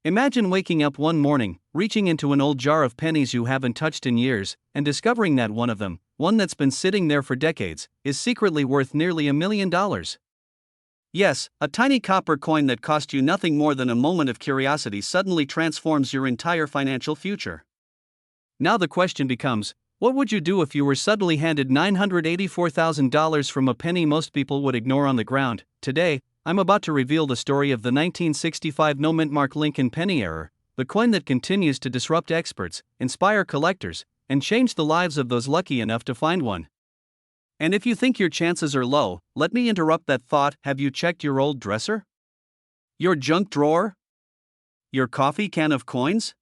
Imagine waking up one morning, reaching into an old jar of pennies you haven't touched in years, and discovering that one of them, one that's been sitting there for decades, is secretly worth nearly $1 million. Yes, a tiny copper coin that cost you nothing more than a moment of curiosity suddenly transforms your entire financial future. Now the question becomes, what would you do if you were suddenly handed $984,000 from a penny most people would ignore on the ground? Today, I'm about to reveal the story of the 1965 no-mint mark Lincoln penny error, the coin that continues to disrupt experts, inspire collectors, and change the lives of those lucky enough to find one. And if you think your chances are low, let me interrupt that thought. Have you checked your old dresser? Your junk drawer? Your coffee can of coins?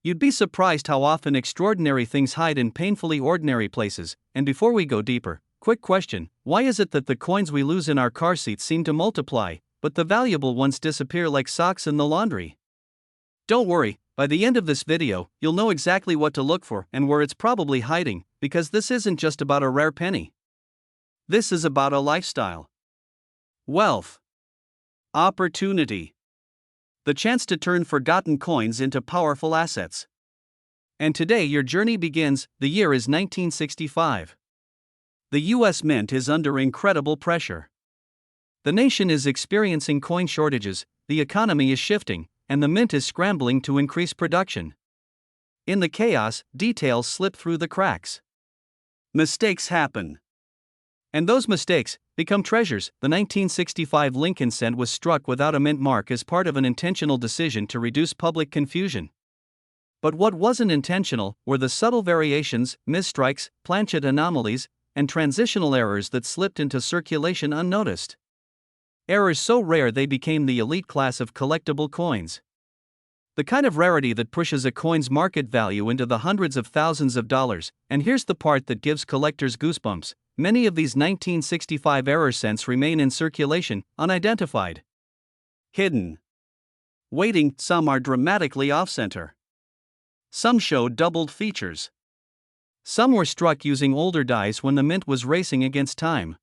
You'd be surprised how often extraordinary things hide in painfully ordinary places. And before we go deeper, quick question: why is it that the coins we lose in our car seats seem to multiply, but the valuable ones disappear like socks in the laundry? Don't worry, by the end of this video, you'll know exactly what to look for and where it's probably hiding, because this isn't just about a rare penny. This is about a lifestyle. Wealth. Opportunity. The chance to turn forgotten coins into powerful assets. And today your journey begins. The year is 1965. The US Mint is under incredible pressure. The nation is experiencing coin shortages, the economy is shifting, and the mint is scrambling to increase production. In the chaos, details slip through the cracks. Mistakes happen. And those mistakes become treasures. The 1965 Lincoln cent was struck without a mint mark as part of an intentional decision to reduce public confusion. But what wasn't intentional were the subtle variations, misstrikes, planchet anomalies, and transitional errors that slipped into circulation unnoticed. Errors so rare they became the elite class of collectible coins. The kind of rarity that pushes a coin's market value into the hundreds of thousands of dollars. And here's the part that gives collectors goosebumps: many of these 1965 error cents remain in circulation, unidentified. Hidden. Waiting. Some are dramatically off-center. Some show doubled features. Some were struck using older dies when the mint was racing against time.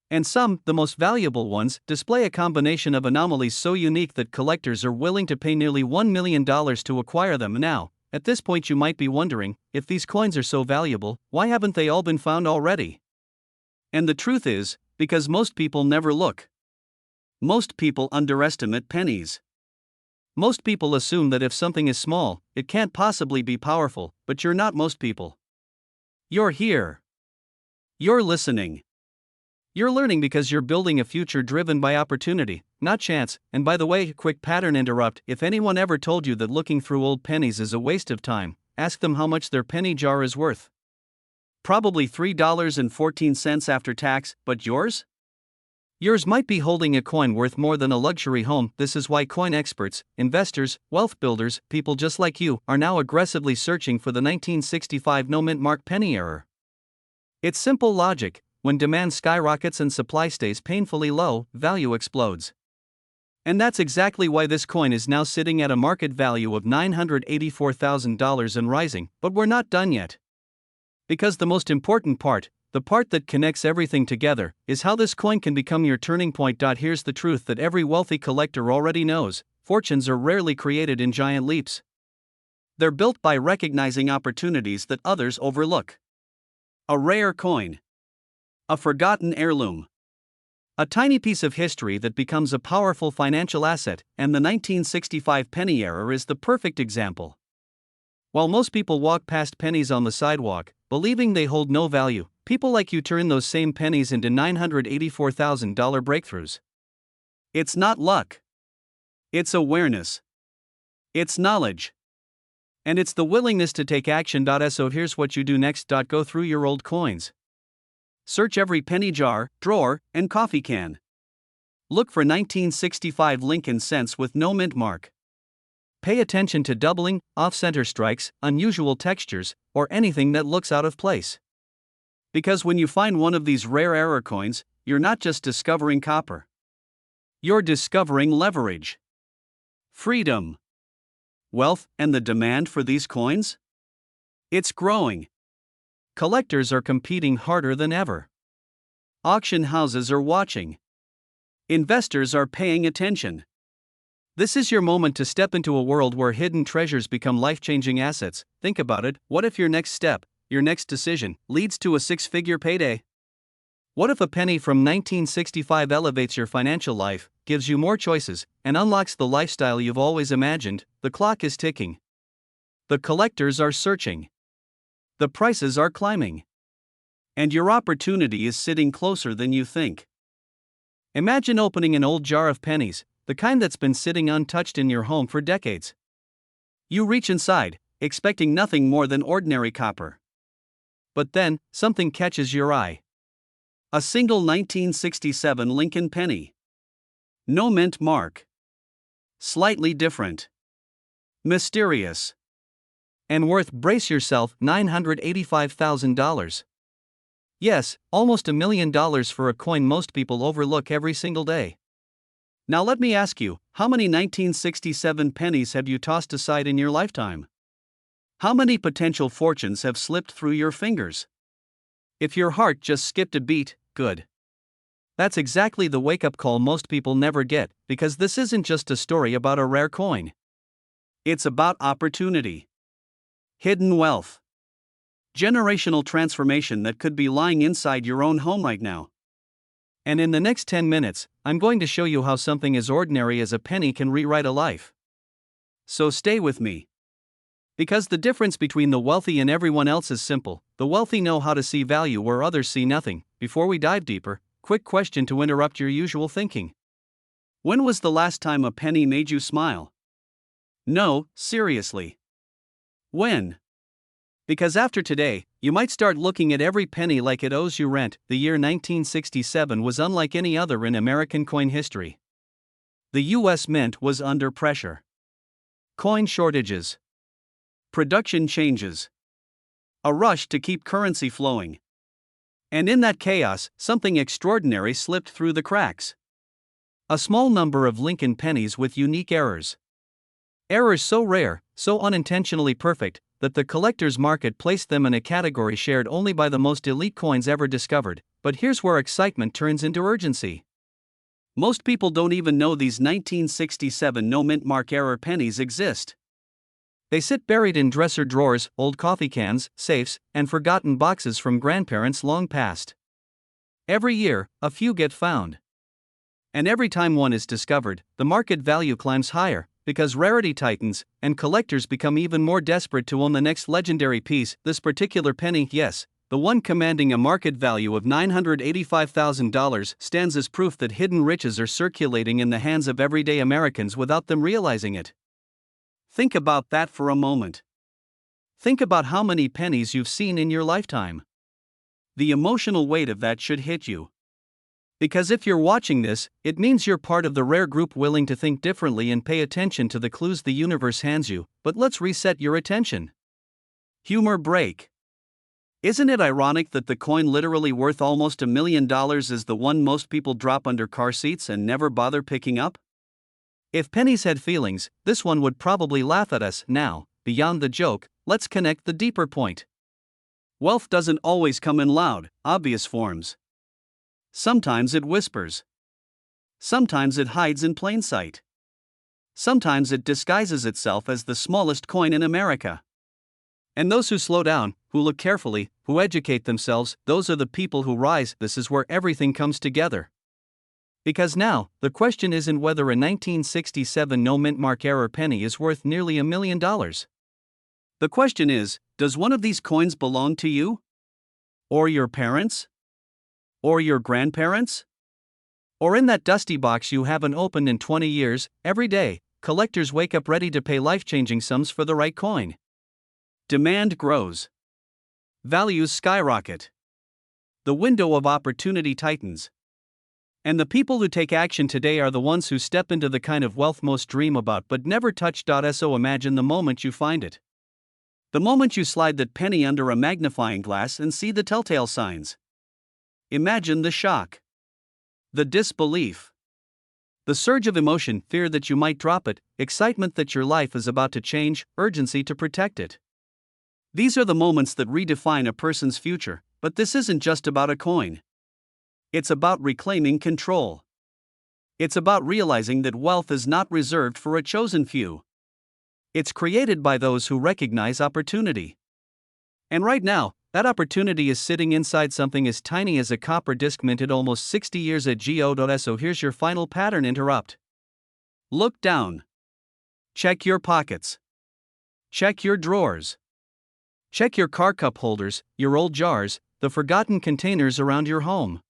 And some, the most valuable ones, display a combination of anomalies so unique that collectors are willing to pay nearly $1 million to acquire them. Now, at this point you might be wondering, if these coins are so valuable, why haven't they all been found already? And the truth is, because most people never look. Most people underestimate pennies. Most people assume that if something is small, it can't possibly be powerful, but you're not most people. You're here. You're listening. You're learning because you're building a future driven by opportunity, not chance. And by the way, quick pattern interrupt: if anyone ever told you that looking through old pennies is a waste of time, ask them how much their penny jar is worth. Probably $3.14 after tax, but yours? Yours might be holding a coin worth more than a luxury home. This is why coin experts, investors, wealth builders, people just like you, are now aggressively searching for the 1965 no-mint mark penny error. It's simple logic: when demand skyrockets and supply stays painfully low, value explodes. And that's exactly why this coin is now sitting at a market value of $984,000 and rising. But we're not done yet. Because the most important part, the part that connects everything together, is how this coin can become your turning point. Here's the truth that every wealthy collector already knows: fortunes are rarely created in giant leaps. They're built by recognizing opportunities that others overlook. A rare coin. A forgotten heirloom. A tiny piece of history that becomes a powerful financial asset, and the 1965 penny error is the perfect example. While most people walk past pennies on the sidewalk, believing they hold no value, people like you turn those same pennies into $984,000 breakthroughs. It's not luck. It's awareness. It's knowledge. And it's the willingness to take action. So here's what you do next. Go through your old coins. Search every penny jar, drawer, and coffee can. Look for 1965 Lincoln cents with no mint mark. Pay attention to doubling, off-center strikes, unusual textures, or anything that looks out of place. Because when you find one of these rare error coins, you're not just discovering copper. You're discovering leverage, freedom, wealth. And the demand for these coins? It's growing. Collectors are competing harder than ever. Auction houses are watching. Investors are paying attention. This is your moment to step into a world where hidden treasures become life-changing assets. Think about it. What if your next step, your next decision, leads to a six-figure payday? What if a penny from 1965 elevates your financial life, gives you more choices, and unlocks the lifestyle you've always imagined? The clock is ticking. The collectors are searching. The prices are climbing. And your opportunity is sitting closer than you think. Imagine opening an old jar of pennies, the kind that's been sitting untouched in your home for decades. You reach inside, expecting nothing more than ordinary copper. But then, something catches your eye. A single 1967 Lincoln penny. No mint mark. Slightly different. Mysterious. And worth, brace yourself, $985,000. Yes, almost $1 million for a coin most people overlook every single day. Now let me ask you, how many 1967 pennies have you tossed aside in your lifetime? How many potential fortunes have slipped through your fingers? If your heart just skipped a beat, good. That's exactly the wake-up call most people never get, because this isn't just a story about a rare coin. It's about opportunity. Hidden wealth. Generational transformation that could be lying inside your own home right now. And in the next 10 minutes, I'm going to show you how something as ordinary as a penny can rewrite a life. So stay with me. Because the difference between the wealthy and everyone else is simple. The wealthy know how to see value where others see nothing. Before we dive deeper, quick question to interrupt your usual thinking. When was the last time a penny made you smile? No, seriously. When? Because after today, you might start looking at every penny like it owes you rent. The year 1967 was unlike any other in American coin history. The U.S. Mint was under pressure. Coin shortages. Production changes. A rush to keep currency flowing. And in that chaos, something extraordinary slipped through the cracks. A small number of Lincoln pennies with unique errors. Errors so rare, so unintentionally perfect, that the collector's market placed them in a category shared only by the most elite coins ever discovered. But here's where excitement turns into urgency. Most people don't even know these 1967 no mint mark error pennies exist. They sit buried in dresser drawers, old coffee cans, safes, and forgotten boxes from grandparents long past. Every year, a few get found. And every time one is discovered, the market value climbs higher, because rarity tightens, and collectors become even more desperate to own the next legendary piece. This particular penny, yes, the one commanding a market value of $985,000, stands as proof that hidden riches are circulating in the hands of everyday Americans without them realizing it. Think about that for a moment. Think about how many pennies you've seen in your lifetime. The emotional weight of that should hit you. Because if you're watching this, it means you're part of the rare group willing to think differently and pay attention to the clues the universe hands you. But let's reset your attention. Humor break. Isn't it ironic that the coin literally worth almost $1 million is the one most people drop under car seats and never bother picking up? If pennies had feelings, this one would probably laugh at us. Now, beyond the joke, let's connect the deeper point. Wealth doesn't always come in loud, obvious forms. Sometimes it whispers. Sometimes it hides in plain sight. Sometimes it disguises itself as the smallest coin in America. And those who slow down, who look carefully, who educate themselves, those are the people who rise. This is where everything comes together. Because now, the question isn't whether a 1967 no mint mark error penny is worth nearly $1 million. The question is, does one of these coins belong to you? Or your parents? Or your grandparents? Or in that dusty box you haven't opened in 20 years? Every day, collectors wake up ready to pay life-changing sums for the right coin. Demand grows. Values skyrocket. The window of opportunity tightens. And the people who take action today are the ones who step into the kind of wealth most dream about but never touch. So imagine the moment you find it. The moment you slide that penny under a magnifying glass and see the telltale signs. Imagine the shock. The disbelief. The surge of emotion, fear that you might drop it, excitement that your life is about to change, urgency to protect it. These are the moments that redefine a person's future, but this isn't just about a coin. It's about reclaiming control. It's about realizing that wealth is not reserved for a chosen few. It's created by those who recognize opportunity. And right now, that opportunity is sitting inside something as tiny as a copper disc minted almost 60 years ago. So here's your final pattern interrupt. Look down. Check your pockets. Check your drawers. Check your car cup holders, your old jars, the forgotten containers around your home.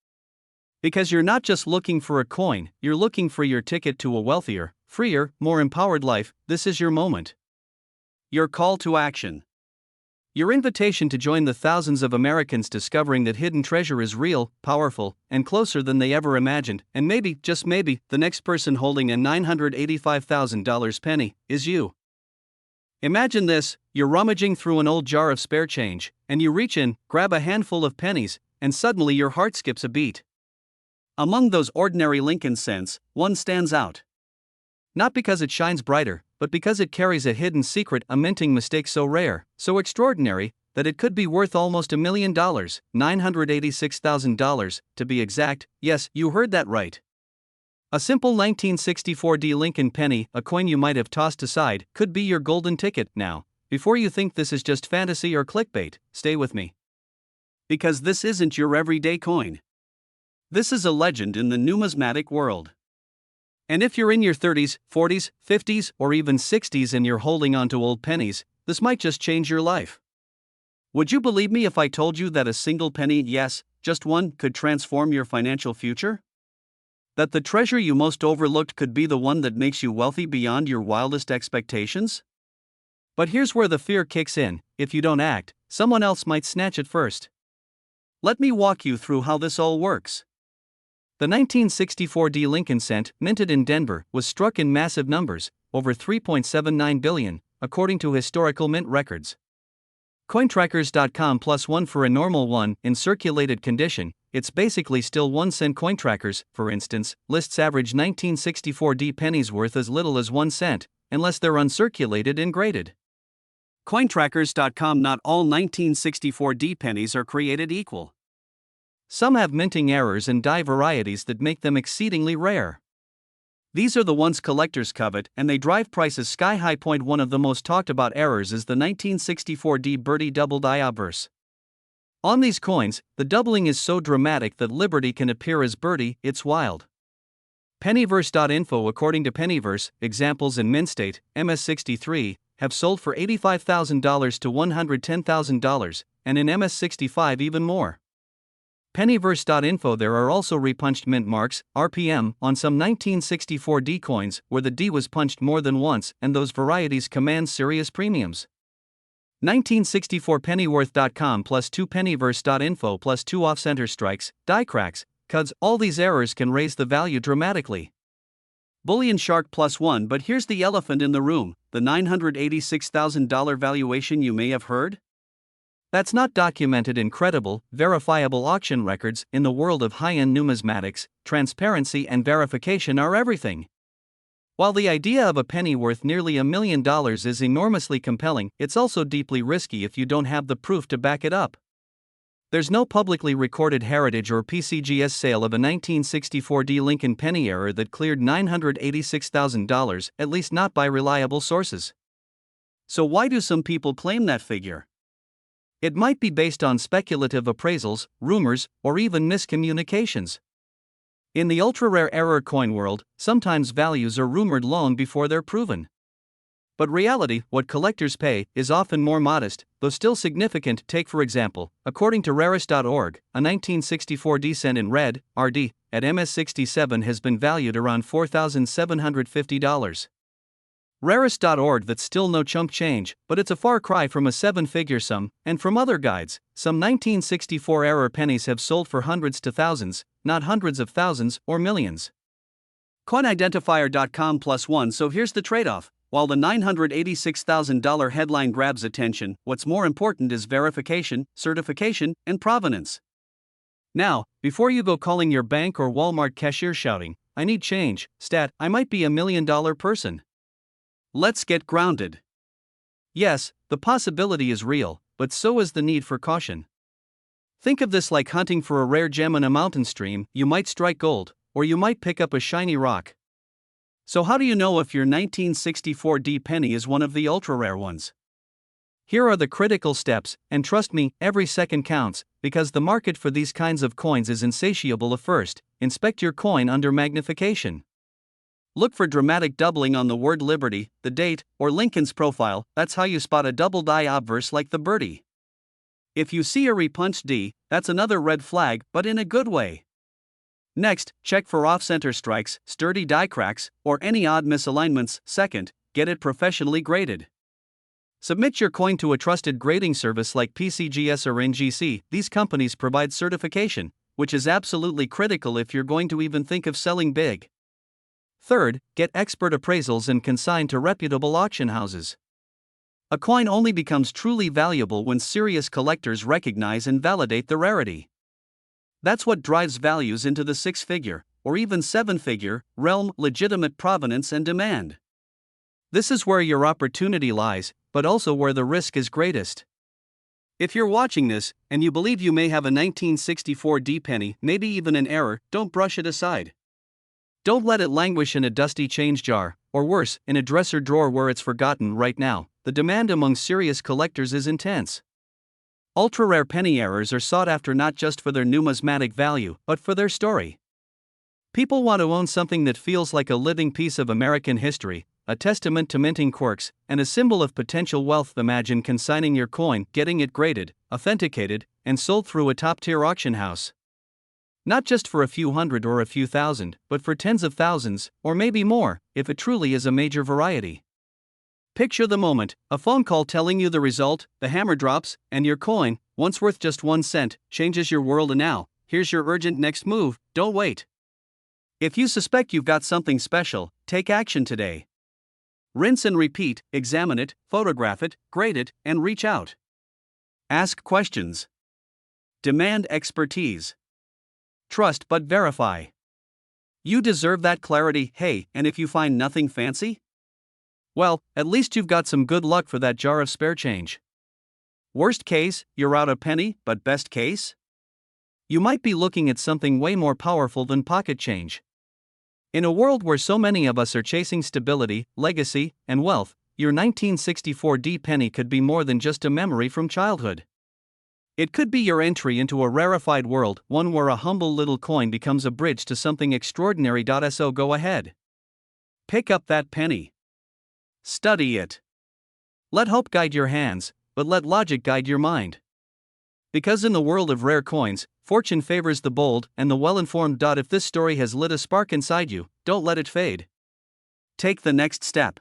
Because you're not just looking for a coin, you're looking for your ticket to a wealthier, freer, more empowered life. This is your moment. Your call to action. Your invitation to join the thousands of Americans discovering that hidden treasure is real, powerful, and closer than they ever imagined, and maybe, just maybe, the next person holding a $985,000 penny is you. Imagine this: you're rummaging through an old jar of spare change, and you reach in, grab a handful of pennies, and suddenly your heart skips a beat. Among those ordinary Lincoln cents, one stands out. Not because it shines brighter, but because it carries a hidden secret, a minting mistake so rare, so extraordinary, that it could be worth almost $1 million, $986,000, to be exact. Yes, you heard that right. A simple 1964 Lincoln penny, a coin you might have tossed aside, could be your golden ticket. Now, before you think this is just fantasy or clickbait, stay with me. Because this isn't your everyday coin. This is a legend in the numismatic world. And if you're in your 30s, 40s, 50s, or even 60s and you're holding on to old pennies, this might just change your life. Would you believe me if I told you that a single penny, yes, just one, could transform your financial future? That the treasure you most overlooked could be the one that makes you wealthy beyond your wildest expectations? But here's where the fear kicks in: if you don't act, someone else might snatch it first. Let me walk you through how this all works. The 1964 Lincoln cent, minted in Denver, was struck in massive numbers, over 3.79 billion, according to historical mint records. Cointrackers.com +1 for a normal one. In circulated condition, it's basically still 1 cent. Cointrackers, for instance, lists average 1964 pennies worth as little as 1 cent, unless they're uncirculated and graded. Cointrackers.com: not all 1964 pennies are created equal. Some have minting errors and die varieties that make them exceedingly rare. These are the ones collectors covet, and they drive prices sky high. One of the most talked about errors is the 1964 Birdie doubled I obverse. On these coins, the doubling is so dramatic that Liberty can appear as Birdie. It's wild. Pennyverse.info: according to Pennyverse, examples in Mintstate, MS63, have sold for $85,000 to $110,000, and in MS65 even more. Pennyverse.info: there are also repunched mint marks, RPM, on some 1964 coins, where the D was punched more than once, and those varieties command serious premiums. 1964 Pennyworth.com +2 Pennyverse.info +2 off-center strikes, die cracks, cuds. All these errors can raise the value dramatically. Bullion Shark +1. But here's the elephant in the room: the $986,000 valuation you may have heard? That's not documented in credible, verifiable auction records. In the world of high-end numismatics, transparency and verification are everything. While the idea of a penny worth nearly $1 million is enormously compelling, it's also deeply risky if you don't have the proof to back it up. There's no publicly recorded heritage or PCGS sale of a 1964 Lincoln penny error that cleared $986,000, at least not by reliable sources. So why do some people claim that figure? It might be based on speculative appraisals, rumors, or even miscommunications. In the ultra-rare error coin world, sometimes values are rumored long before they're proven. But reality, what collectors pay, is often more modest, though still significant. Take for example, according to rarest.org, a 1964 cent in red, RD, at MS67 has been valued around $4,750. Rarest.org: that's still no chump change, but it's a far cry from a seven-figure sum, and from other guides, some 1964 error pennies have sold for hundreds to thousands, not hundreds of thousands or millions. Coinidentifier.com +1. So here's the trade-off: while the $986,000 headline grabs attention, what's more important is verification, certification, and provenance. Now, before you go calling your bank or Walmart cashier shouting, "I need change, stat, I might be $1 million person," let's get grounded. Yes, the possibility is real, but so is the need for caution. Think of this like hunting for a rare gem in a mountain stream. You might strike gold, or you might pick up a shiny rock. So how do you know if your 1964 D penny is one of the ultra-rare ones? Here are the critical steps, and trust me, every second counts, because the market for these kinds of coins is insatiable. First, inspect your coin under magnification. Look for dramatic doubling on the word Liberty, the date, or Lincoln's profile. That's how you spot a double die obverse like the birdie. If you see a repunched D, that's another red flag, but in a good way. Next, check for off-center strikes, sturdy die cracks, or any odd misalignments. Second, get it professionally graded. Submit your coin to a trusted grading service like PCGS or NGC. These companies provide certification, which is absolutely critical if you're going to even think of selling big. Third, get expert appraisals and consign to reputable auction houses. A coin only becomes truly valuable when serious collectors recognize and validate the rarity. That's what drives values into the six-figure, or even seven-figure, realm: legitimate provenance and demand. This is where your opportunity lies, but also where the risk is greatest. If you're watching this, and you believe you may have a 1964 D penny, maybe even an error, don't brush it aside. Don't let it languish in a dusty change jar, or worse, in a dresser drawer where it's forgotten. Right now, the demand among serious collectors is intense. Ultra-rare penny errors are sought after not just for their numismatic value, but for their story. People want to own something that feels like a living piece of American history, a testament to minting quirks, and a symbol of potential wealth. Imagine consigning your coin, getting it graded, authenticated, and sold through a top-tier auction house. Not just for a few hundred or a few thousand, but for tens of thousands, or maybe more, if it truly is a major variety. Picture the moment: a phone call telling you the result, the hammer drops, and your coin, once worth just 1 cent, changes your world. And now, here's your urgent next move. Don't wait. If you suspect you've got something special, take action today. Rinse and repeat: examine it, photograph it, grade it, and reach out. Ask questions. Demand expertise. Trust but verify. You deserve that clarity. Hey, and if you find nothing fancy? Well, at least you've got some good luck for that jar of spare change. Worst case, you're out a penny, but best case? You might be looking at something way more powerful than pocket change. In a world where so many of us are chasing stability, legacy, and wealth, your 1964 D penny could be more than just a memory from childhood. It could be your entry into a rarefied world, one where a humble little coin becomes a bridge to something extraordinary. So go ahead. Pick up that penny. Study it. Let hope guide your hands, but let logic guide your mind. Because in the world of rare coins, fortune favors the bold and the well-informed. If this story has lit a spark inside you, don't let it fade. Take the next step.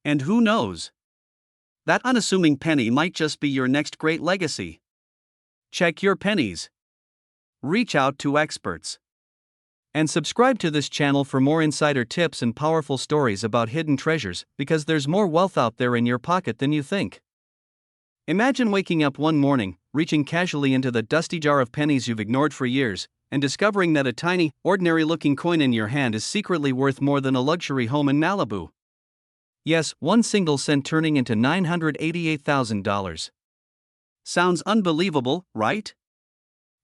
And who knows? That unassuming penny might just be your next great legacy. Check your pennies. Reach out to experts. And subscribe to this channel for more insider tips and powerful stories about hidden treasures, because there's more wealth out there in your pocket than you think. Imagine waking up one morning, reaching casually into the dusty jar of pennies you've ignored for years, and discovering that a tiny, ordinary-looking coin in your hand is secretly worth more than a luxury home in Malibu. Yes, 1 single cent turning into $988,000. Sounds unbelievable, right?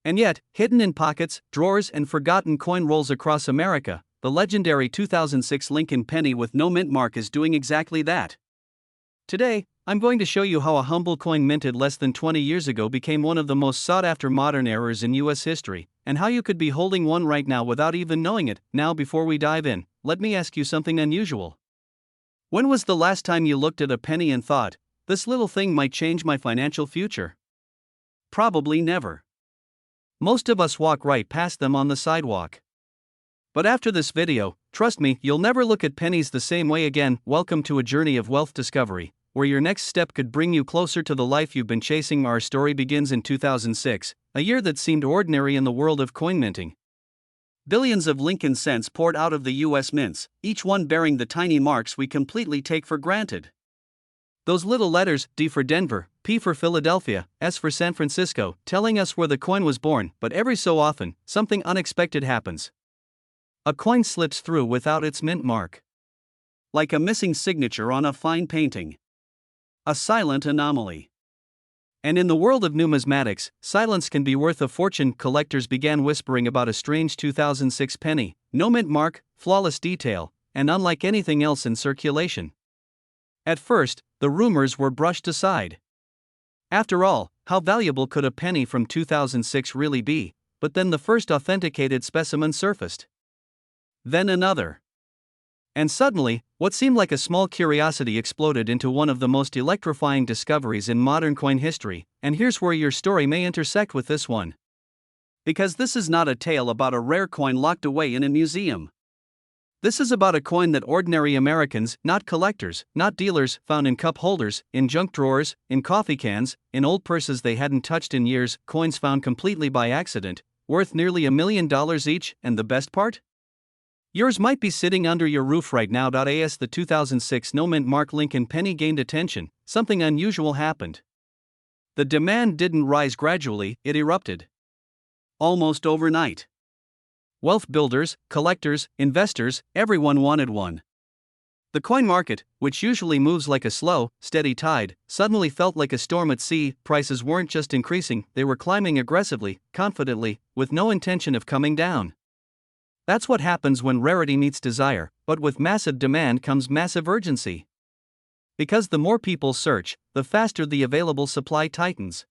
And yet, hidden in pockets, drawers, and forgotten coin rolls across America, the legendary 2006 Lincoln penny with no mint mark is doing exactly that. Today, I'm going to show you how a humble coin minted less than 20 years ago became one of the most sought-after modern errors in U.S. history, and how you could be holding one right now without even knowing it. Now, before we dive in, let me ask you something unusual. When was the last time you looked at a penny and thought, this little thing might change my financial future? Probably never. Most of us walk right past them on the sidewalk. But after this video, trust me, you'll never look at pennies the same way again. Welcome to a journey of wealth discovery, where your next step could bring you closer to the life you've been chasing. Our story begins in 2006, a year that seemed ordinary in the world of coin minting. Billions of Lincoln cents poured out of the U.S. mints, each one bearing the tiny marks we completely take for granted. Those little letters, D for Denver, P for Philadelphia, S for San Francisco, telling us where the coin was born. But every so often, something unexpected happens. A coin slips through without its mint mark. Like a missing signature on a fine painting. A silent anomaly. And in the world of numismatics, silence can be worth a fortune. Collectors began whispering about a strange 2006 penny, no mint mark, flawless detail, and unlike anything else in circulation. At first, the rumors were brushed aside. After all, how valuable could a penny from 2006 really be? But then the first authenticated specimen surfaced. Then another. And suddenly, what seemed like a small curiosity exploded into one of the most electrifying discoveries in modern coin history, and here's where your story may intersect with this one. Because this is not a tale about a rare coin locked away in a museum. This is about a coin that ordinary Americans, not collectors, not dealers, found in cup holders, in junk drawers, in coffee cans, in old purses they hadn't touched in years, coins found completely by accident, worth nearly $1 million each, and the best part? Yours might be sitting under your roof right now. As the 2006 no mint mark Lincoln penny gained attention, something unusual happened. The demand didn't rise gradually, it erupted. Almost overnight. Wealth builders, collectors, investors, everyone wanted one. The coin market, which usually moves like a slow, steady tide, suddenly felt like a storm at sea. Prices weren't just increasing, they were climbing aggressively, confidently, with no intention of coming down. That's what happens when rarity meets desire, but with massive demand comes massive urgency. Because the more people search, the faster the available supply tightens.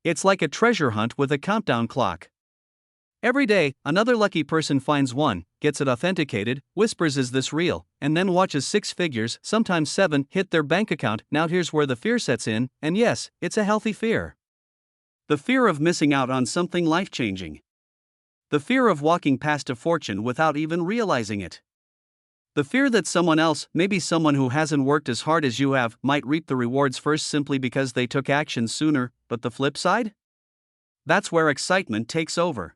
It's like a treasure hunt with a countdown clock. Every day, another lucky person finds one, gets it authenticated, whispers, "Is this real?" and then watches 6 figures, sometimes 7, hit their bank account. Now here's where the fear sets in, and yes, it's a healthy fear. The fear of missing out on something life-changing. The fear of walking past a fortune without even realizing it. The fear that someone else, maybe someone who hasn't worked as hard as you have, might reap the rewards first simply because they took action sooner. But the flip side? That's where excitement takes over.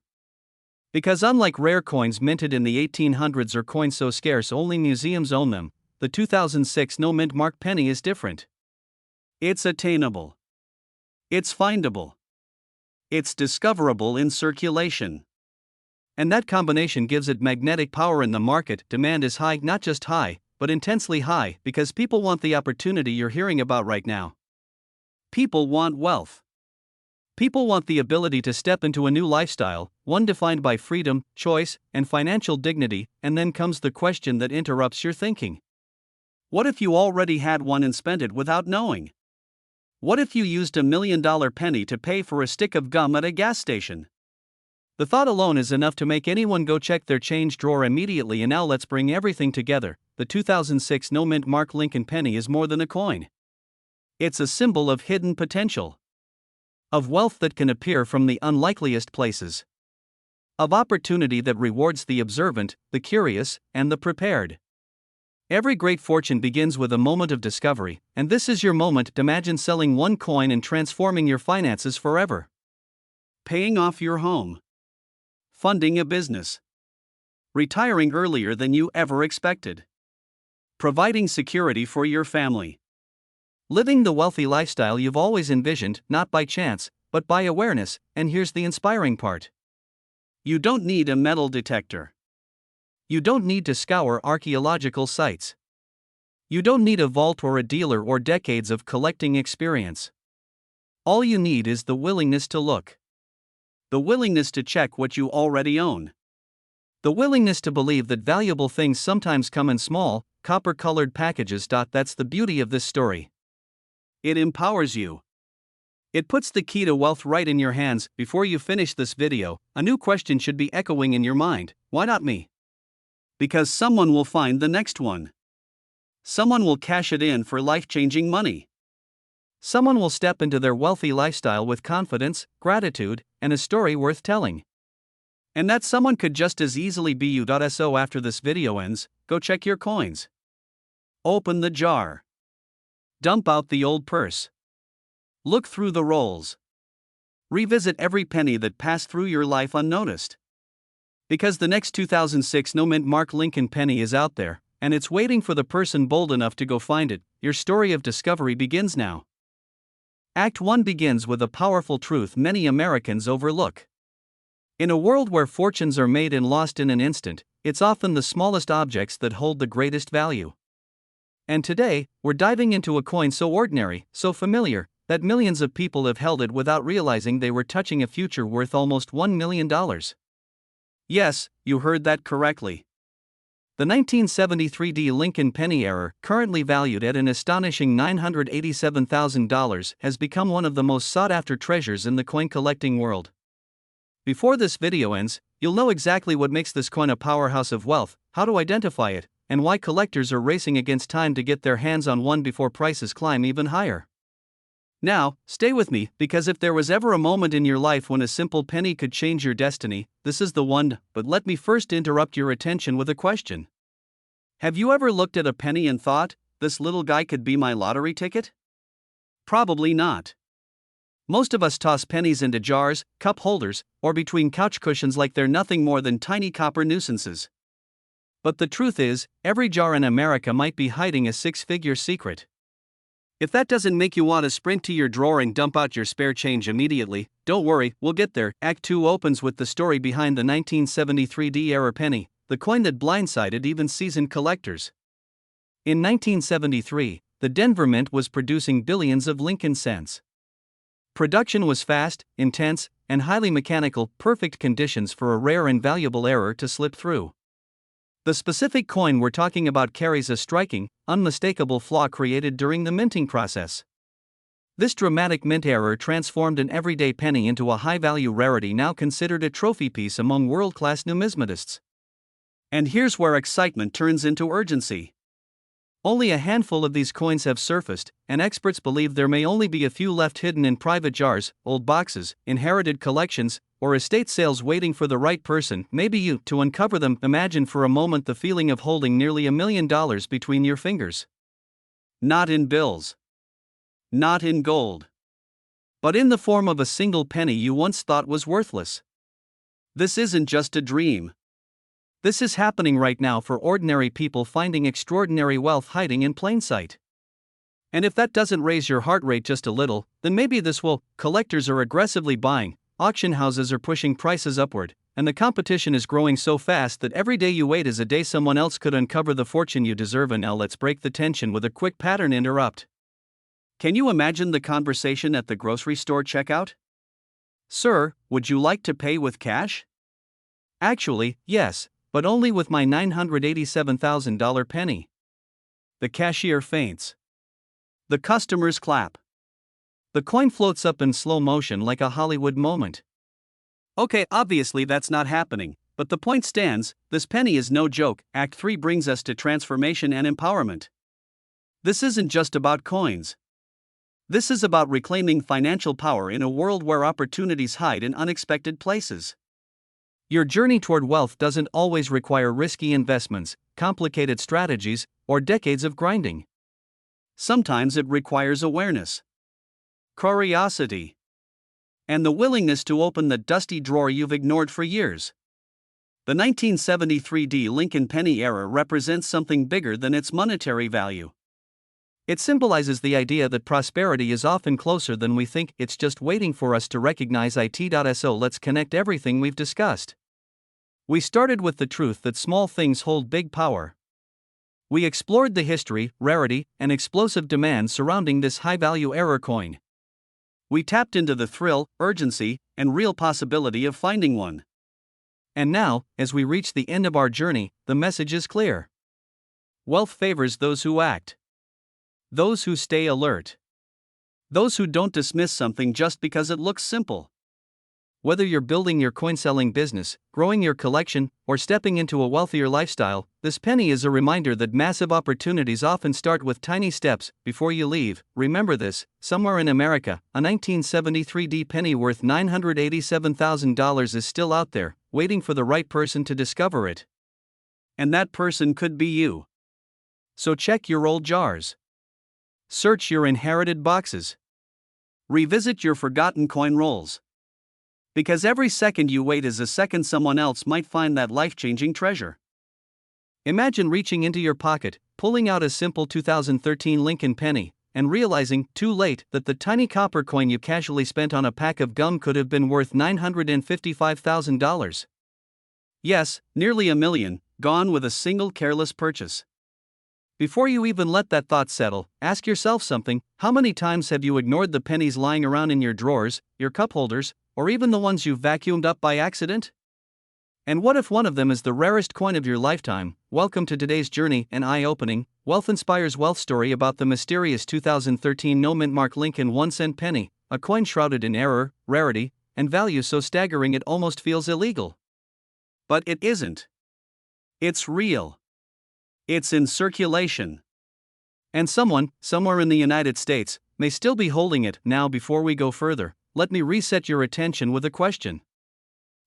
Because unlike rare coins minted in the 1800s or coins so scarce only museums own them, the 2006 no mint mark penny is different. It's attainable. It's findable. It's discoverable in circulation. And that combination gives it magnetic power in the market. Demand is high, not just high, but intensely high, because people want the opportunity you're hearing about right now. People want wealth. People want the ability to step into a new lifestyle, one defined by freedom, choice, and financial dignity. And then comes the question that interrupts your thinking. What if you already had one and spent it without knowing? What if you used $1 million penny to pay for a stick of gum at a gas station? The thought alone is enough to make anyone go check their change drawer immediately. And now let's bring everything together. The 2006 no mint mark Lincoln penny is more than a coin. It's a symbol of hidden potential. Of wealth that can appear from the unlikeliest places. Of opportunity that rewards the observant, the curious, and the prepared. Every great fortune begins with a moment of discovery, and this is your moment. Imagine selling one coin and transforming your finances forever. Paying off your home. Funding a business. Retiring earlier than you ever expected. Providing security for your family. Living the wealthy lifestyle you've always envisioned, not by chance, but by awareness. And here's the inspiring part. You don't need a metal detector. You don't need to scour archaeological sites. You don't need a vault or a dealer or decades of collecting experience. All you need is the willingness to look. The willingness to check what you already own. The willingness to believe that valuable things sometimes come in small, copper-colored packages. That's the beauty of this story. It empowers you. It puts the key to wealth right in your hands. Before you finish this video, a new question should be echoing in your mind. Why not me? Because someone will find the next one. Someone will cash it in for life-changing money. Someone will step into their wealthy lifestyle with confidence, gratitude, and a story worth telling. And that someone could just as easily be you. So after this video ends, go check your coins. Open the jar. Dump out the old purse. Look through the rolls. Revisit every penny that passed through your life unnoticed. Because the next 2006 no mint mark Lincoln penny is out there, and it's waiting for the person bold enough to go find it. Your story of discovery begins now. Act 1 begins with a powerful truth many Americans overlook. In a world where fortunes are made and lost in an instant, it's often the smallest objects that hold the greatest value. And today, we're diving into a coin so ordinary, so familiar, that millions of people have held it without realizing they were touching a future worth almost $1 million. Yes, you heard that correctly. The 1973 Lincoln penny error, currently valued at an astonishing $987,000, has become one of the most sought-after treasures in the coin collecting world. Before this video ends, you'll know exactly what makes this coin a powerhouse of wealth, how to identify it, and why collectors are racing against time to get their hands on one before prices climb even higher. Now, stay with me, because if there was ever a moment in your life when a simple penny could change your destiny, this is the one. But let me first interrupt your attention with a question. Have you ever looked at a penny and thought, this little guy could be my lottery ticket? Probably not. Most of us toss pennies into jars, cup holders, or between couch cushions like they're nothing more than tiny copper nuisances. But the truth is, every jar in America might be hiding a six-figure secret. If that doesn't make you want to sprint to your drawer and dump out your spare change immediately, don't worry, we'll get there. Act 2 opens with the story behind the 1973 era penny, the coin that blindsided even seasoned collectors. In 1973, the Denver Mint was producing billions of Lincoln cents. Production was fast, intense, and highly mechanical, perfect conditions for a rare and valuable error to slip through. The specific coin we're talking about carries a striking, unmistakable flaw created during the minting process. This dramatic mint error transformed an everyday penny into a high-value rarity now considered a trophy piece among world-class numismatists. And here's where excitement turns into urgency. Only a handful of these coins have surfaced, and experts believe there may only be a few left hidden in private jars, old boxes, inherited collections, or estate sales waiting for the right person, maybe you, to uncover them. Imagine for a moment the feeling of holding nearly $1 million between your fingers. Not in bills. Not in gold. But in the form of a single penny you once thought was worthless. This isn't just a dream. This is happening right now for ordinary people finding extraordinary wealth hiding in plain sight. And if that doesn't raise your heart rate just a little, then maybe this will. Collectors are aggressively buying, auction houses are pushing prices upward, and the competition is growing so fast that every day you wait is a day someone else could uncover the fortune you deserve. And now let's break the tension with a quick pattern interrupt. Can you imagine the conversation at the grocery store checkout? Sir, would you like to pay with cash? Actually, yes, but only with my $987,000 penny. The cashier faints. The customers clap. The coin floats up in slow motion like a Hollywood moment. Okay, obviously that's not happening, but the point stands, this penny is no joke. Act 3 brings us to transformation and empowerment. This isn't just about coins. This is about reclaiming financial power in a world where opportunities hide in unexpected places. Your journey toward wealth doesn't always require risky investments, complicated strategies, or decades of grinding. Sometimes it requires awareness, curiosity, and the willingness to open the dusty drawer you've ignored for years. The 1973 Lincoln penny era represents something bigger than its monetary value. It symbolizes the idea that prosperity is often closer than we think, it's just waiting for us to recognize it. So let's connect everything we've discussed. We started with the truth that small things hold big power. We explored the history, rarity, and explosive demand surrounding this high-value error coin. We tapped into the thrill, urgency, and real possibility of finding one. And now, as we reach the end of our journey, the message is clear. Wealth favors those who act. Those who stay alert. Those who don't dismiss something just because it looks simple. Whether you're building your coin-selling business, growing your collection, or stepping into a wealthier lifestyle, this penny is a reminder that massive opportunities often start with tiny steps. Before you leave, remember this: somewhere in America, a 1973 penny worth $987,000 is still out there, waiting for the right person to discover it. And that person could be you. So check your old jars. Search your inherited boxes. Revisit your forgotten coin rolls. Because every second you wait is a second someone else might find that life-changing treasure. Imagine reaching into your pocket, pulling out a simple 2013 Lincoln penny, and realizing, too late, that the tiny copper coin you casually spent on a pack of gum could have been worth $955,000. Yes, nearly $1 million, gone with a single careless purchase. Before you even let that thought settle, ask yourself something: how many times have you ignored the pennies lying around in your drawers, your cup holders, or even the ones you've vacuumed up by accident? And what if one of them is the rarest coin of your lifetime? Welcome to today's journey, an eye-opening, Wealth Inspires Wealth story about the mysterious 2013 no-mint mark Lincoln 1-cent penny, a coin shrouded in error, rarity, and value so staggering it almost feels illegal. But it isn't. It's real. It's in circulation. And someone, somewhere in the United States, may still be holding it. Now, before we go further, let me reset your attention with a question.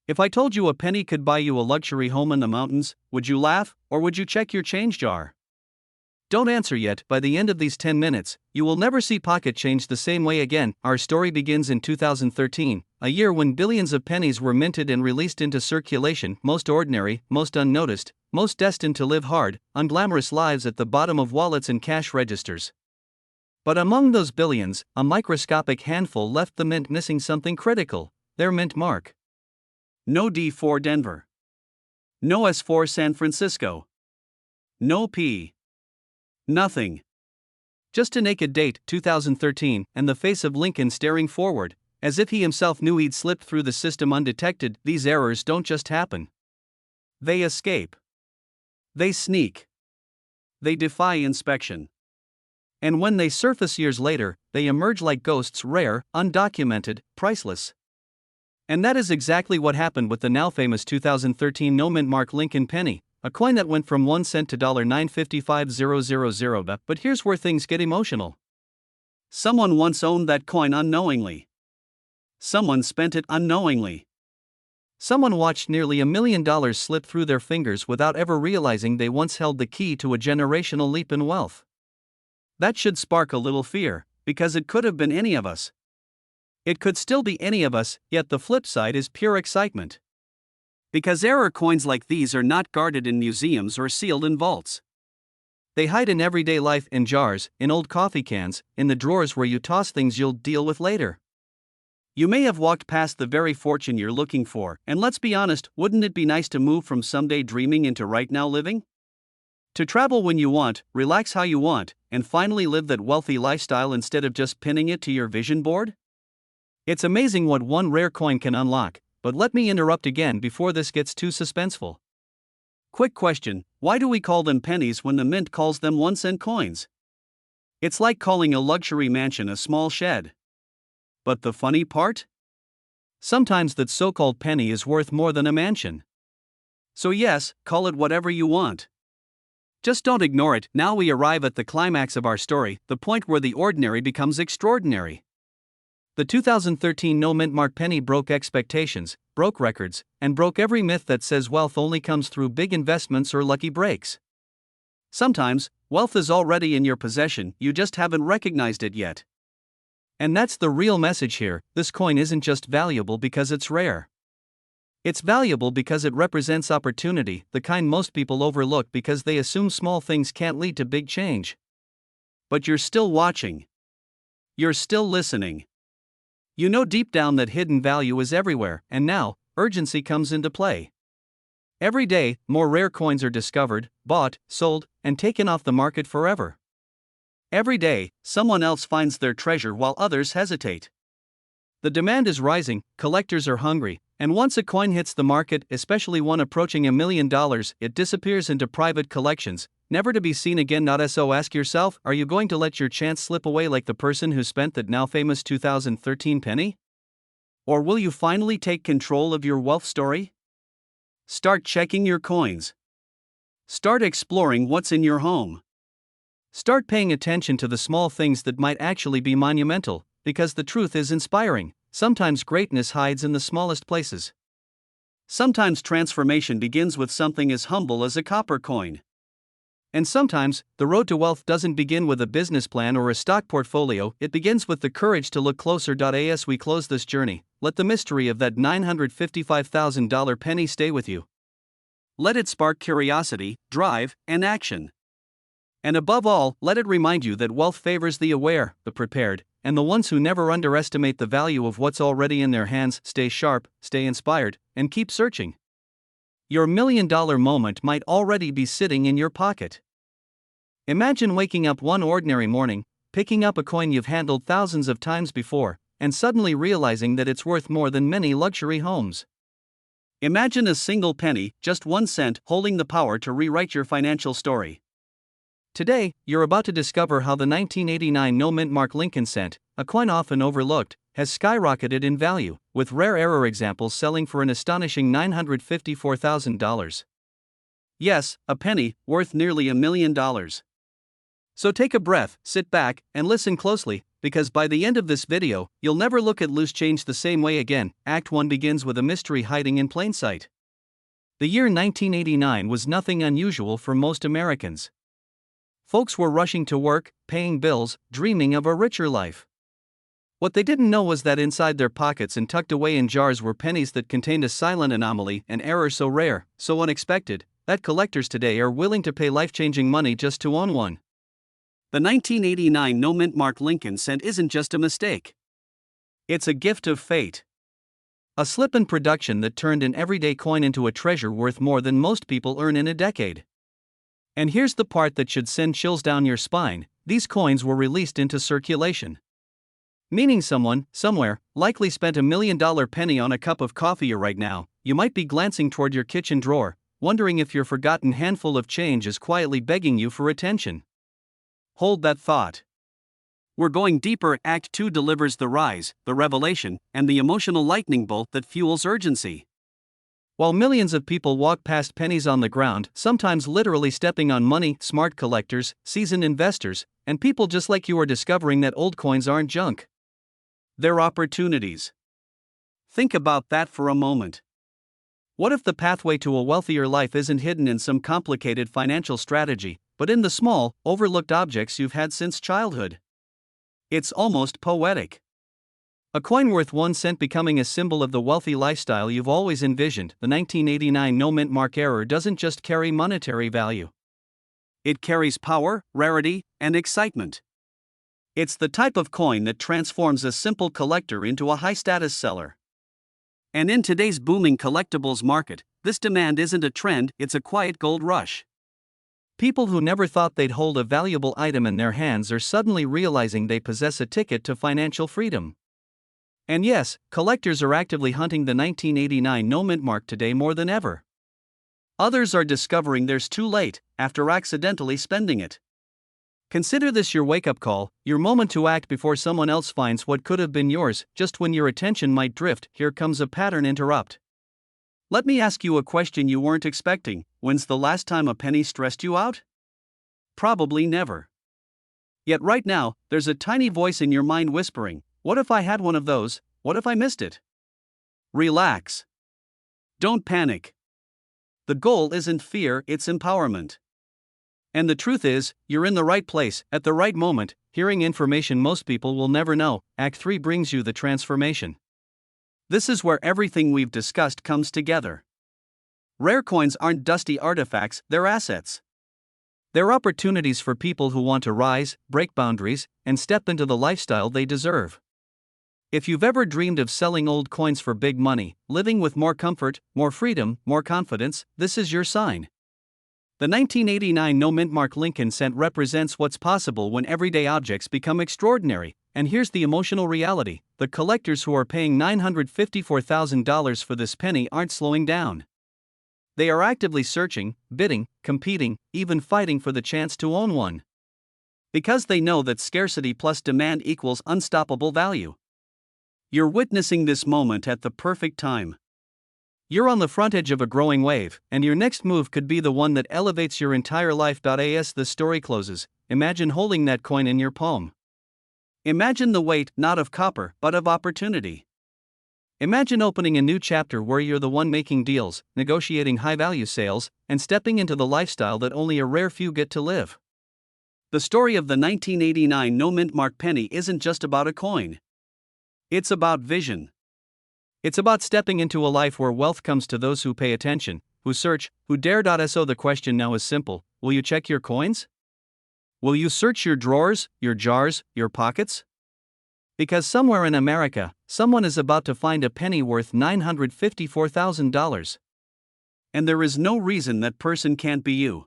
If I told you a penny could buy you a luxury home in the mountains, would you laugh, or would you check your change jar? Don't answer yet. By the end of these 10 minutes, you will never see pocket change the same way again. Our story begins in 2013, a year when billions of pennies were minted and released into circulation, most ordinary, most unnoticed, most destined to live hard, unglamorous lives at the bottom of wallets and cash registers. But among those billions, a microscopic handful left the mint missing something critical: their mint mark. No D for Denver. No S for San Francisco. No P. Nothing. Just a naked date, 2013, and the face of Lincoln staring forward, as if he himself knew he'd slipped through the system undetected. These errors don't just happen. They escape. They sneak. They defy inspection. And when they surface years later, they emerge like ghosts, rare, undocumented, priceless. And that is exactly what happened with the now famous 2013 no-mint mark Lincoln penny, a coin that went from 1 cent to $9.55000. But here's where things get emotional. Someone once owned that coin unknowingly. Someone spent it unknowingly. Someone watched nearly $1 million slip through their fingers without ever realizing they once held the key to a generational leap in wealth. That should spark a little fear, because it could have been any of us. It could still be any of us, yet the flip side is pure excitement. Because error coins like these are not guarded in museums or sealed in vaults. They hide in everyday life, in jars, in old coffee cans, in the drawers where you toss things you'll deal with later. You may have walked past the very fortune you're looking for, and let's be honest, wouldn't it be nice to move from someday dreaming into right now living? To travel when you want, relax how you want, and finally live that wealthy lifestyle instead of just pinning it to your vision board? It's amazing what one rare coin can unlock. But let me interrupt again before this gets too suspenseful. Quick question: why do we call them pennies when the mint calls them 1-cent coins? It's like calling a luxury mansion a small shed. But the funny part? Sometimes that so-called penny is worth more than a mansion. So yes, call it whatever you want. Just don't ignore it. Now we arrive at the climax of our story, the point where the ordinary becomes extraordinary. The 2013 no-mint mark penny broke expectations, broke records, and broke every myth that says wealth only comes through big investments or lucky breaks. Sometimes, wealth is already in your possession, you just haven't recognized it yet. And that's the real message here: this coin isn't just valuable because it's rare. It's valuable because it represents opportunity, the kind most people overlook because they assume small things can't lead to big change. But you're still watching. You're still listening. You know deep down that hidden value is everywhere, and now, urgency comes into play. Every day, more rare coins are discovered, bought, sold, and taken off the market forever. Every day, someone else finds their treasure while others hesitate. The demand is rising, collectors are hungry, and once a coin hits the market, especially one approaching $1 million, it disappears into private collections, never to be seen again. So ask yourself, are you going to let your chance slip away like the person who spent that now famous 2013 penny? Or will you finally take control of your wealth story? Start checking your coins. Start exploring what's in your home. Start paying attention to the small things that might actually be monumental, because the truth is inspiring. Sometimes greatness hides in the smallest places. Sometimes transformation begins with something as humble as a copper coin. And sometimes, the road to wealth doesn't begin with a business plan or a stock portfolio, it begins with the courage to look closer. As we close this journey, let the mystery of that $955,000 penny stay with you. Let it spark curiosity, drive, and action. And above all, let it remind you that wealth favors the aware, the prepared, and the ones who never underestimate the value of what's already in their hands. Stay sharp, stay inspired, and keep searching. Your $1 million moment might already be sitting in your pocket. Imagine waking up one ordinary morning, picking up a coin you've handled thousands of times before, and suddenly realizing that it's worth more than many luxury homes. Imagine a single penny, just 1 cent, holding the power to rewrite your financial story. Today, you're about to discover how the 1989 no-mint mark Lincoln cent, a coin often overlooked, has skyrocketed in value, with rare error examples selling for an astonishing $954,000. Yes, a penny, worth nearly $1 million. So take a breath, sit back, and listen closely, because by the end of this video, you'll never look at loose change the same way again. Act 1 begins with a mystery hiding in plain sight. The year 1989 was nothing unusual for most Americans. Folks were rushing to work, paying bills, dreaming of a richer life. What they didn't know was that inside their pockets and tucked away in jars were pennies that contained a silent anomaly, an error so rare, so unexpected, that collectors today are willing to pay life-changing money just to own one. The 1989 no-mint mark Lincoln cent isn't just a mistake. It's a gift of fate. A slip in production that turned an everyday coin into a treasure worth more than most people earn in a decade. And here's the part that should send chills down your spine: these coins were released into circulation. Meaning someone, somewhere, likely spent $1 million penny on a cup of coffee. Right now, you might be glancing toward your kitchen drawer, wondering if your forgotten handful of change is quietly begging you for attention. Hold that thought. We're going deeper. Act 2 delivers the rise, the revelation, and the emotional lightning bolt that fuels urgency. While millions of people walk past pennies on the ground, sometimes literally stepping on money, smart collectors, seasoned investors, and people just like you are discovering that old coins aren't junk. They're opportunities. Think about that for a moment. What if the pathway to a wealthier life isn't hidden in some complicated financial strategy, but in the small, overlooked objects you've had since childhood? It's almost poetic. A coin worth 1 cent becoming a symbol of the wealthy lifestyle you've always envisioned. The 1989 no-mint mark error doesn't just carry monetary value. It carries power, rarity, and excitement. It's the type of coin that transforms a simple collector into a high-status seller. And in today's booming collectibles market, this demand isn't a trend, it's a quiet gold rush. People who never thought they'd hold a valuable item in their hands are suddenly realizing they possess a ticket to financial freedom. And yes, collectors are actively hunting the 1989 no-mint mark today more than ever. Others are discovering theirs too late, after accidentally spending it. Consider this your wake-up call, your moment to act before someone else finds what could have been yours. Just when your attention might drift, here comes a pattern interrupt. Let me ask you a question you weren't expecting. When's the last time a penny stressed you out? Probably never. Yet right now, there's a tiny voice in your mind whispering, what if I had one of those? What if I missed it? Relax. Don't panic. The goal isn't fear, it's empowerment. And the truth is, you're in the right place, at the right moment, hearing information most people will never know. Act 3 brings you the transformation. This is where everything we've discussed comes together. Rare coins aren't dusty artifacts, they're assets. They're opportunities for people who want to rise, break boundaries, and step into the lifestyle they deserve. If you've ever dreamed of selling old coins for big money, living with more comfort, more freedom, more confidence, this is your sign. The 1989 no-mint mark Lincoln cent represents what's possible when everyday objects become extraordinary. And here's the emotional reality: the collectors who are paying $954,000 for this penny aren't slowing down. They are actively searching, bidding, competing, even fighting for the chance to own one. Because they know that scarcity plus demand equals unstoppable value. You're witnessing this moment at the perfect time. You're on the front edge of a growing wave, and your next move could be the one that elevates your entire life. As the story closes, imagine holding that coin in your palm. Imagine the weight, not of copper, but of opportunity. Imagine opening a new chapter where you're the one making deals, negotiating high-value sales, and stepping into the lifestyle that only a rare few get to live. The story of the 1989 no-mint mark penny isn't just about a coin. It's about vision. It's about stepping into a life where wealth comes to those who pay attention, who search, who dare. So the question now is simple: will you check your coins? Will you search your drawers, your jars, your pockets? Because somewhere in America, someone is about to find a penny worth $954,000. And there is no reason that person can't be you.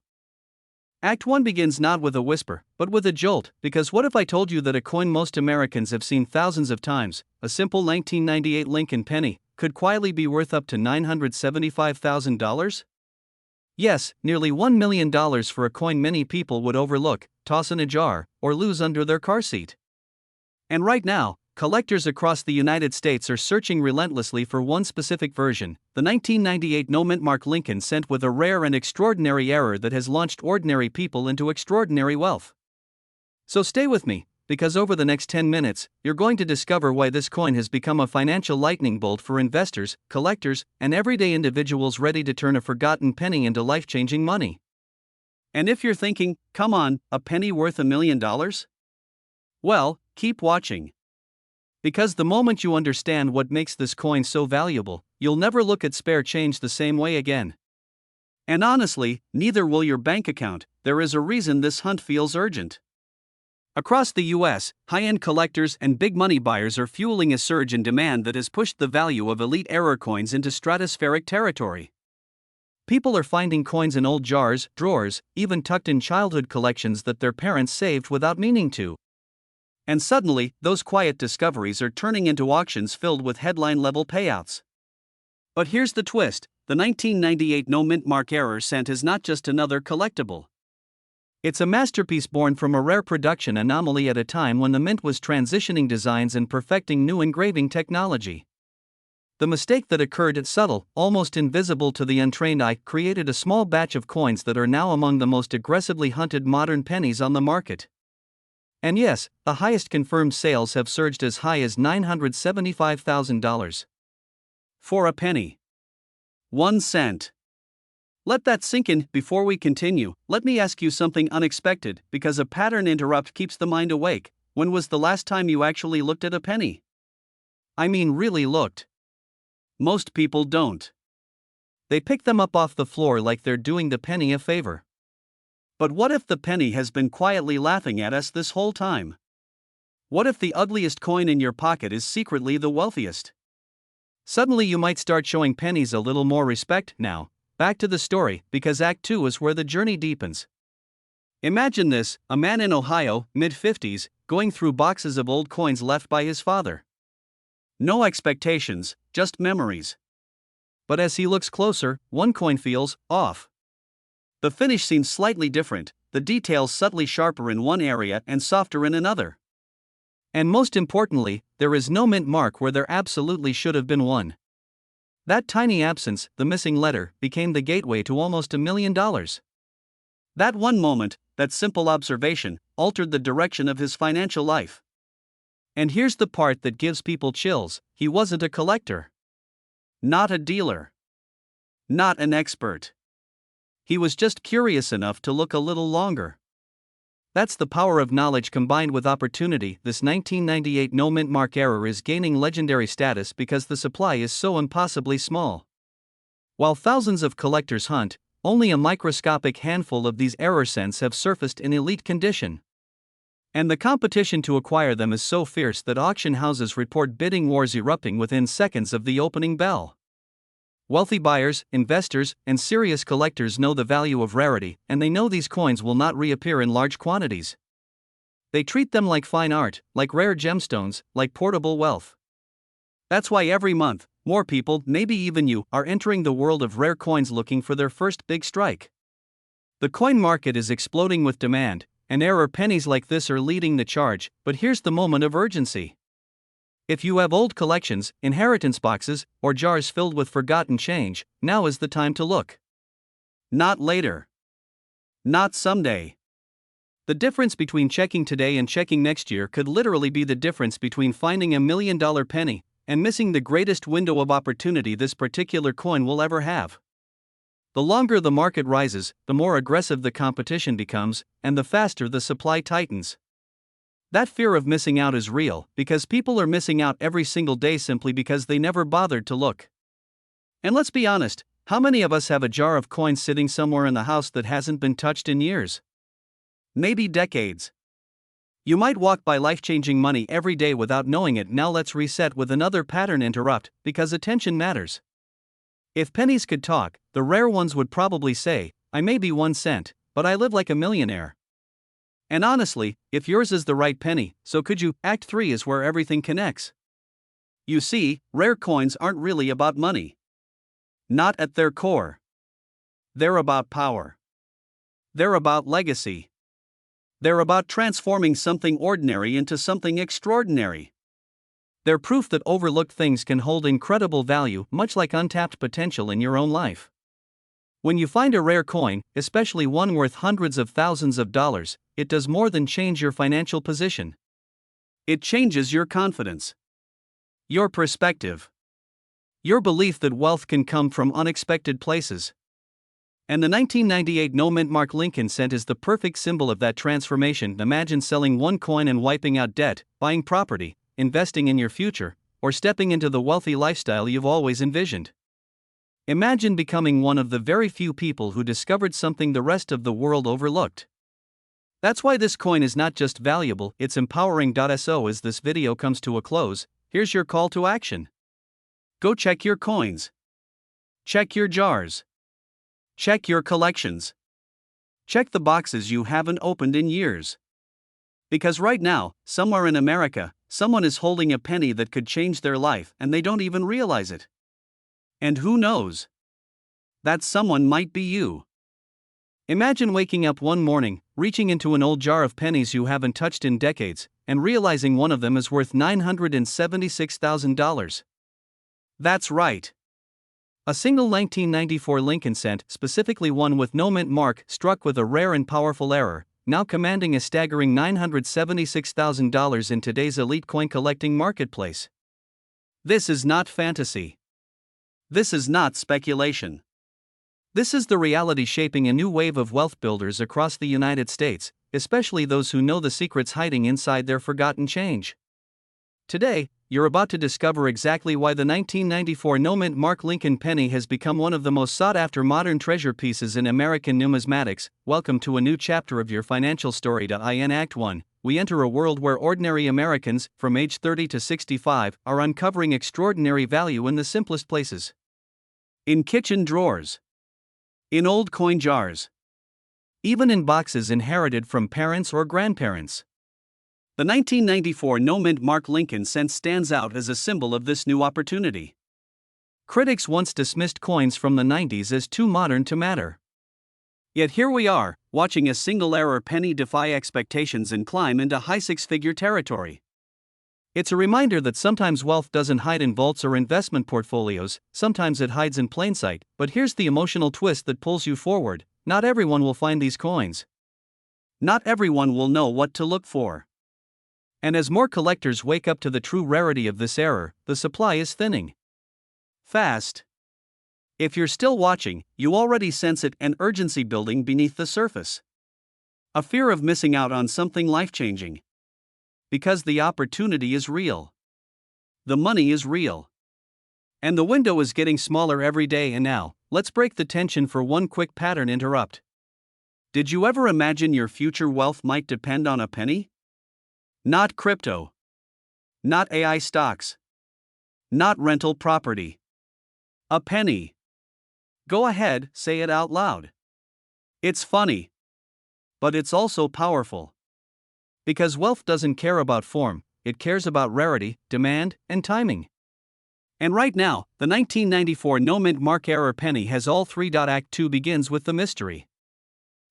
Act 1 begins not with a whisper, but with a jolt, because what if I told you that a coin most Americans have seen thousands of times, a simple 1998 Lincoln penny, could quietly be worth up to $975,000? Yes, nearly $1 million for a coin many people would overlook, toss in a jar, or lose under their car seat. And right now, collectors across the United States are searching relentlessly for one specific version, the 1998 no-mint mark Lincoln cent with a rare and extraordinary error that has launched ordinary people into extraordinary wealth. So stay with me, because over the next 10 minutes, you're going to discover why this coin has become a financial lightning bolt for investors, collectors, and everyday individuals ready to turn a forgotten penny into life-changing money. And if you're thinking, come on, a penny worth $1 million? Well, keep watching. Because the moment you understand what makes this coin so valuable, you'll never look at spare change the same way again. And honestly, neither will your bank account. There is a reason this hunt feels urgent. Across the US, high-end collectors and big money buyers are fueling a surge in demand that has pushed the value of elite error coins into stratospheric territory. People are finding coins in old jars, drawers, even tucked in childhood collections that their parents saved without meaning to. And suddenly, those quiet discoveries are turning into auctions filled with headline-level payouts. But here's the twist: the 1998 no-mint mark error cent is not just another collectible. It's a masterpiece born from a rare production anomaly at a time when the mint was transitioning designs and perfecting new engraving technology. The mistake that occurred, subtle, almost invisible to the untrained eye, created a small batch of coins that are now among the most aggressively hunted modern pennies on the market. And yes, the highest confirmed sales have surged as high as $975,000. For a penny. 1 cent. Let that sink in. Before we continue, let me ask you something unexpected, because a pattern interrupt keeps the mind awake. When was the last time you actually looked at a penny? I mean, really looked. Most people don't. They pick them up off the floor like they're doing the penny a favor. But what if the penny has been quietly laughing at us this whole time? What if the ugliest coin in your pocket is secretly the wealthiest? Suddenly you might start showing pennies a little more respect. Now, back to the story, because Act 2 is where the journey deepens. Imagine this: a man in Ohio, mid-50s, going through boxes of old coins left by his father. No expectations, just memories. But as he looks closer, one coin feels off. The finish seems slightly different, the details subtly sharper in one area and softer in another. And most importantly, there is no mint mark where there absolutely should have been one. That tiny absence, the missing letter, became the gateway to almost $1 million. That one moment, that simple observation, altered the direction of his financial life. And here's the part that gives people chills: he wasn't a collector. Not a dealer. Not an expert. He was just curious enough to look a little longer. That's the power of knowledge combined with opportunity. This 1998 no-mint mark error is gaining legendary status because the supply is so impossibly small. While thousands of collectors hunt, only a microscopic handful of these error cents have surfaced in elite condition. And the competition to acquire them is so fierce that auction houses report bidding wars erupting within seconds of the opening bell. Wealthy buyers, investors, and serious collectors know the value of rarity, and they know these coins will not reappear in large quantities. They treat them like fine art, like rare gemstones, like portable wealth. That's why every month, more people, maybe even you, are entering the world of rare coins looking for their first big strike. The coin market is exploding with demand, and error pennies like this are leading the charge, but here's the moment of urgency. If you have old collections, inheritance boxes, or jars filled with forgotten change, now is the time to look. Not later. Not someday. The difference between checking today and checking next year could literally be the difference between finding $1 million penny and missing the greatest window of opportunity this particular coin will ever have. The longer the market rises, the more aggressive the competition becomes, and the faster the supply tightens. That fear of missing out is real, because people are missing out every single day simply because they never bothered to look. And let's be honest, how many of us have a jar of coins sitting somewhere in the house that hasn't been touched in years? Maybe decades. You might walk by life-changing money every day without knowing it. Now let's reset with another pattern interrupt, because attention matters. If pennies could talk, the rare ones would probably say, "I may be 1 cent, but I live like a millionaire. And honestly, if yours is the right penny, so could you. Act 3 is where everything connects. You see, rare coins aren't really about money. Not at their core. They're about power. They're about legacy. They're about transforming something ordinary into something extraordinary. They're proof that overlooked things can hold incredible value, much like untapped potential in your own life. When you find a rare coin, especially one worth hundreds of thousands of dollars, it does more than change your financial position. It changes your confidence, your perspective, your belief that wealth can come from unexpected places. And the 1998 no-mint mark Lincoln cent is the perfect symbol of that transformation. Imagine selling one coin and wiping out debt, buying property, investing in your future, or stepping into the wealthy lifestyle you've always envisioned. Imagine becoming one of the very few people who discovered something the rest of the world overlooked. That's why this coin is not just valuable, it's empowering. So as this video comes to a close, here's your call to action. Go check your coins. Check your jars. Check your collections. Check the boxes you haven't opened in years. Because right now, somewhere in America, someone is holding a penny that could change their life and they don't even realize it. And who knows? That someone might be you. Imagine waking up one morning, reaching into an old jar of pennies you haven't touched in decades, and realizing one of them is worth $976,000. That's right. A single 1994 Lincoln cent, specifically one with no mint mark, struck with a rare and powerful error, now commanding a staggering $976,000 in today's elite coin collecting marketplace. This is not fantasy. This is not speculation. This is the reality shaping a new wave of wealth builders across the United States, especially those who know the secrets hiding inside their forgotten change. Today, you're about to discover exactly why the 1994 no-mint mark Lincoln penny has become one of the most sought-after modern treasure pieces in American numismatics. Welcome to a new chapter of your financial story. In Act 1, we enter a world where ordinary Americans, from age 30 to 65, are uncovering extraordinary value in the simplest places. In kitchen drawers. In old coin jars. Even in boxes inherited from parents or grandparents. The 1994 no-mint mark Lincoln cent stands out as a symbol of this new opportunity. Critics once dismissed coins from the 90s as too modern to matter. Yet here we are, watching a single error penny defy expectations and climb into high six-figure territory. It's a reminder that sometimes wealth doesn't hide in vaults or investment portfolios, sometimes it hides in plain sight. But here's the emotional twist that pulls you forward: not everyone will find these coins. Not everyone will know what to look for. And as more collectors wake up to the true rarity of this error, the supply is thinning fast. If you're still watching, you already sense it, an urgency building beneath the surface. A fear of missing out on something life-changing. Because the opportunity is real. The money is real. And the window is getting smaller every day. And now, let's break the tension for one quick pattern interrupt. Did you ever imagine your future wealth might depend on a penny? Not crypto. Not AI stocks. Not rental property. A penny. Go ahead, say it out loud. It's funny. But it's also powerful. Because wealth doesn't care about form, it cares about rarity, demand, and timing. And right now, the 1994 no-mint mark error penny has all three. Act 2 begins with the mystery.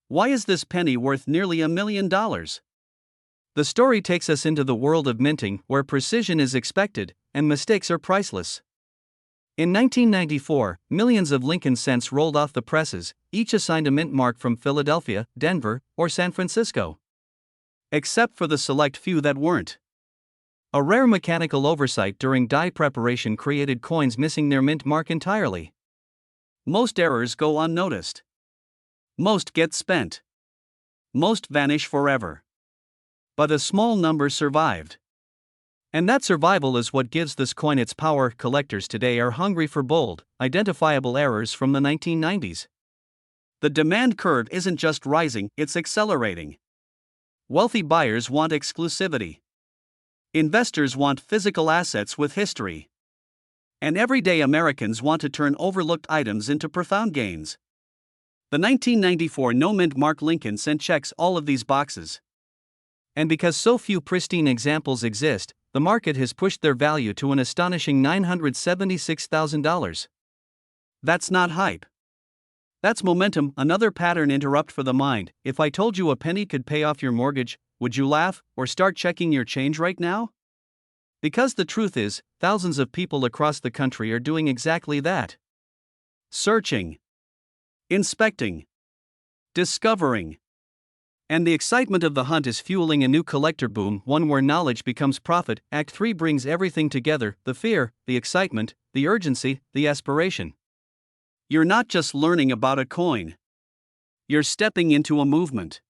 Why is this penny worth nearly $1 million? The story takes us into the world of minting, where precision is expected, and mistakes are priceless. In 1994, millions of Lincoln cents rolled off the presses, each assigned a mint mark from Philadelphia, Denver, or San Francisco. Except for the select few that weren't. A rare mechanical oversight during die preparation created coins missing their mint mark entirely. Most errors go unnoticed. Most get spent. Most vanish forever. But a small number survived. And that survival is what gives this coin its power. Collectors today are hungry for bold, identifiable errors from the 1990s. The demand curve isn't just rising, it's accelerating. Wealthy buyers want exclusivity. Investors want physical assets with history. And everyday Americans want to turn overlooked items into profound gains. The 1994 no-mint Mark Lincoln cent checks all of these boxes. And because so few pristine examples exist, the market has pushed their value to an astonishing $976,000. That's not hype. That's momentum. Another pattern interrupt for the mind. If I told you a penny could pay off your mortgage, would you laugh or start checking your change right now? Because the truth is, thousands of people across the country are doing exactly that. Searching, inspecting, discovering. And the excitement of the hunt is fueling a new collector boom, one where knowledge becomes profit. Act 3 brings everything together: the fear, the excitement, the urgency, the aspiration. You're not just learning about a coin. You're stepping into a movement.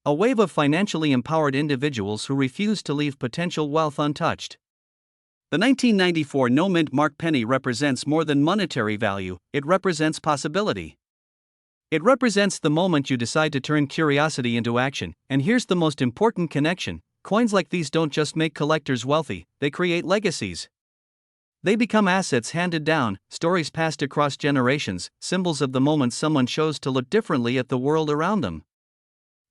A wave of financially empowered individuals who refuse to leave potential wealth untouched. The 1994 no-mint Mark penny represents more than monetary value, it represents possibility. It represents the moment you decide to turn curiosity into action, and here's the most important connection: coins like these don't just make collectors wealthy, they create legacies. They become assets handed down, stories passed across generations, symbols of the moment someone chose to look differently at the world around them.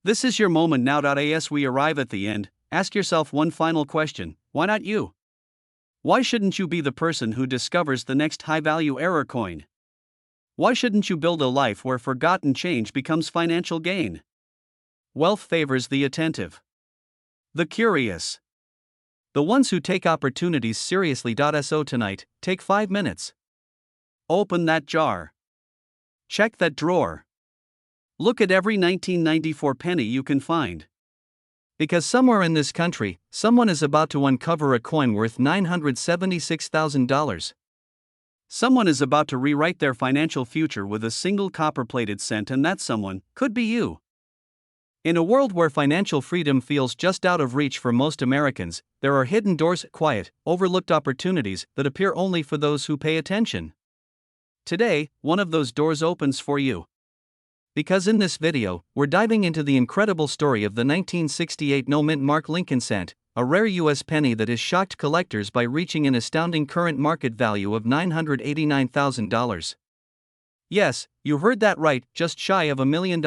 This is your moment now. As we arrive at the end, ask yourself one final question: why not you? Why shouldn't you be the person who discovers the next high-value error coin? Why shouldn't you build a life where forgotten change becomes financial gain? Wealth favors the attentive, the curious, the ones who take opportunities seriously. So tonight, take 5 minutes. Open that jar. Check that drawer. Look at every 1994 penny you can find. Because somewhere in this country, someone is about to uncover a coin worth $976,000. Someone is about to rewrite their financial future with a single copper-plated cent, and that someone could be you. In a world where financial freedom feels just out of reach for most Americans, there are hidden doors, quiet, overlooked opportunities that appear only for those who pay attention. Today, one of those doors opens for you. Because in this video, we're diving into the incredible story of the 1968 no-mint Mark Lincoln cent, a rare U.S. penny that has shocked collectors by reaching an astounding current market value of $989,000. Yes, you heard that right, just shy of $1 million.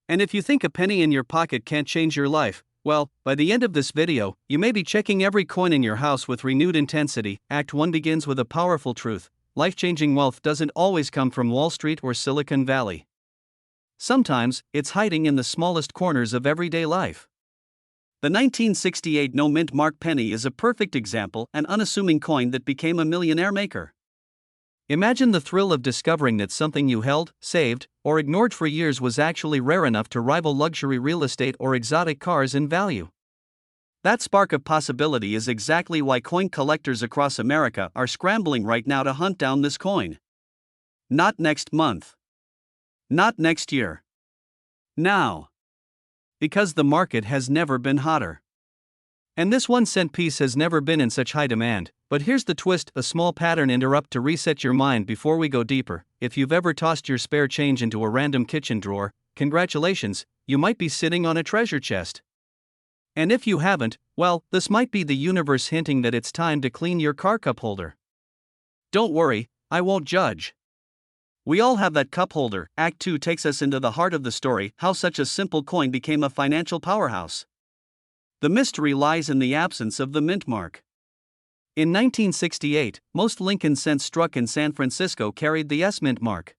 And if you think a penny in your pocket can't change your life, well, by the end of this video, you may be checking every coin in your house with renewed intensity. Act 1 begins with a powerful truth: life-changing wealth doesn't always come from Wall Street or Silicon Valley. Sometimes, it's hiding in the smallest corners of everyday life. The 1968 no-mint Mark penny is a perfect example, an unassuming coin that became a millionaire maker. Imagine the thrill of discovering that something you held, saved, or ignored for years was actually rare enough to rival luxury real estate or exotic cars in value. That spark of possibility is exactly why coin collectors across America are scrambling right now to hunt down this coin. Not next month. Not next year. Now. Because the market has never been hotter. And this 1-cent piece has never been in such high demand. But here's the twist: a small pattern interrupt to reset your mind before we go deeper. If you've ever tossed your spare change into a random kitchen drawer, congratulations, you might be sitting on a treasure chest. And if you haven't, well, this might be the universe hinting that it's time to clean your car cup holder. Don't worry, I won't judge. We all have that cup holder. Act 2 takes us into the heart of the story: how such a simple coin became a financial powerhouse. The mystery lies in the absence of the mint mark. In 1968, most Lincoln cents struck in San Francisco carried the S mint mark.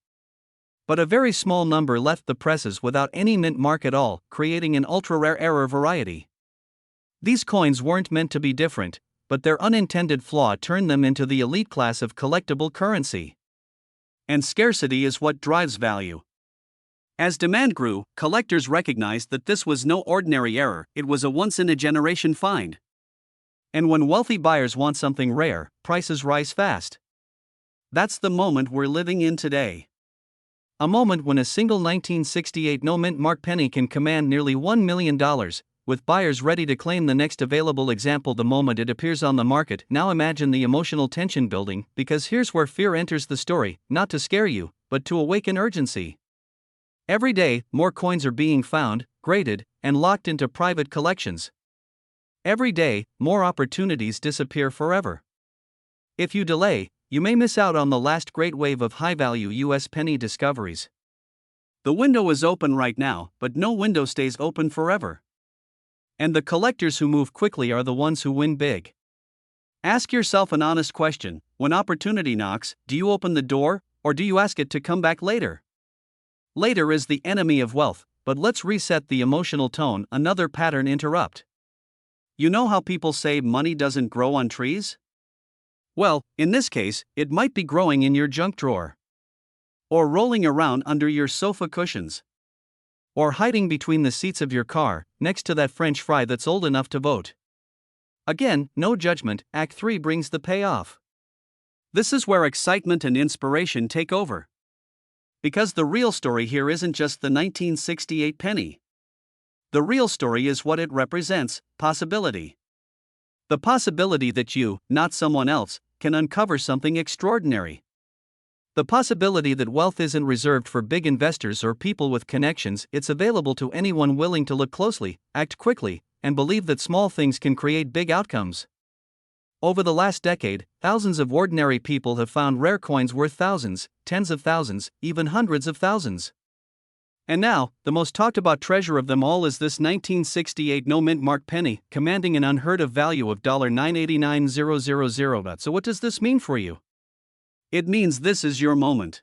But a very small number left the presses without any mint mark at all, creating an ultra-rare error variety. These coins weren't meant to be different, but their unintended flaw turned them into the elite class of collectible currency. And scarcity is what drives value. As demand grew, collectors recognized that this was no ordinary error, it was a once-in-a-generation find. And when wealthy buyers want something rare, prices rise fast. That's the moment we're living in today. A moment when a single 1968 no-mint Mark penny can command nearly $1 million, with buyers ready to claim the next available example the moment it appears on the market. Now imagine the emotional tension building, because here's where fear enters the story, not to scare you, but to awaken urgency. Every day, more coins are being found, graded, and locked into private collections. Every day, more opportunities disappear forever. If you delay, you may miss out on the last great wave of high-value U.S. penny discoveries. The window is open right now, but no window stays open forever. And the collectors who move quickly are the ones who win big. Ask yourself an honest question: when opportunity knocks, do you open the door, or do you ask it to come back later? Later is the enemy of wealth, but let's reset the emotional tone. Another pattern interrupt. You know how people say money doesn't grow on trees? Well, in this case, it might be growing in your junk drawer, or rolling around under your sofa cushions, or hiding between the seats of your car, next to that French fry that's old enough to vote. Again, no judgment. Act 3 brings the payoff. This is where excitement and inspiration take over. Because the real story here isn't just the 1968 penny. The real story is what it represents: possibility. The possibility that you, not someone else, can uncover something extraordinary. The possibility that wealth isn't reserved for big investors or people with connections, it's available to anyone willing to look closely, act quickly, and believe that small things can create big outcomes. Over the last decade, thousands of ordinary people have found rare coins worth thousands, tens of thousands, even hundreds of thousands. And now, the most talked about treasure of them all is this 1968 no-mint marked penny, commanding an unheard of value of $989,000. So what does this mean for you? It means this is your moment.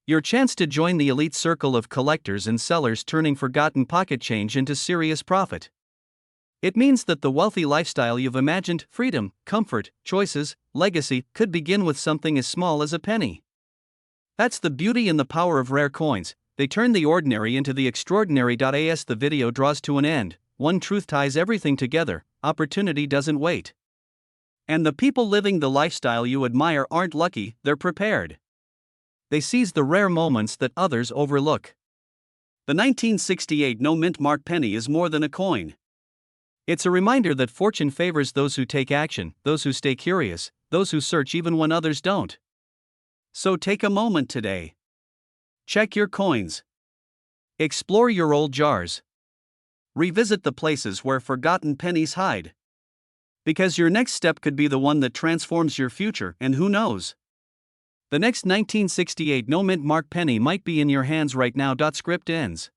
Your chance to join the elite circle of collectors and sellers turning forgotten pocket change into serious profit. It means that the wealthy lifestyle you've imagined, freedom, comfort, choices, legacy, could begin with something as small as a penny. That's the beauty and the power of rare coins. They turn the ordinary into the extraordinary. As the video draws to an end, one truth ties everything together: opportunity doesn't wait. And the people living the lifestyle you admire aren't lucky, they're prepared. They seize the rare moments that others overlook. The 1968 no-mint marked penny is more than a coin. It's a reminder that fortune favors those who take action, those who stay curious, those who search even when others don't. So take a moment today. Check your coins. Explore your old jars. Revisit the places where forgotten pennies hide. Because your next step could be the one that transforms your future, and who knows? The next 1968 no-mint marked penny might be in your hands right now. Script ends.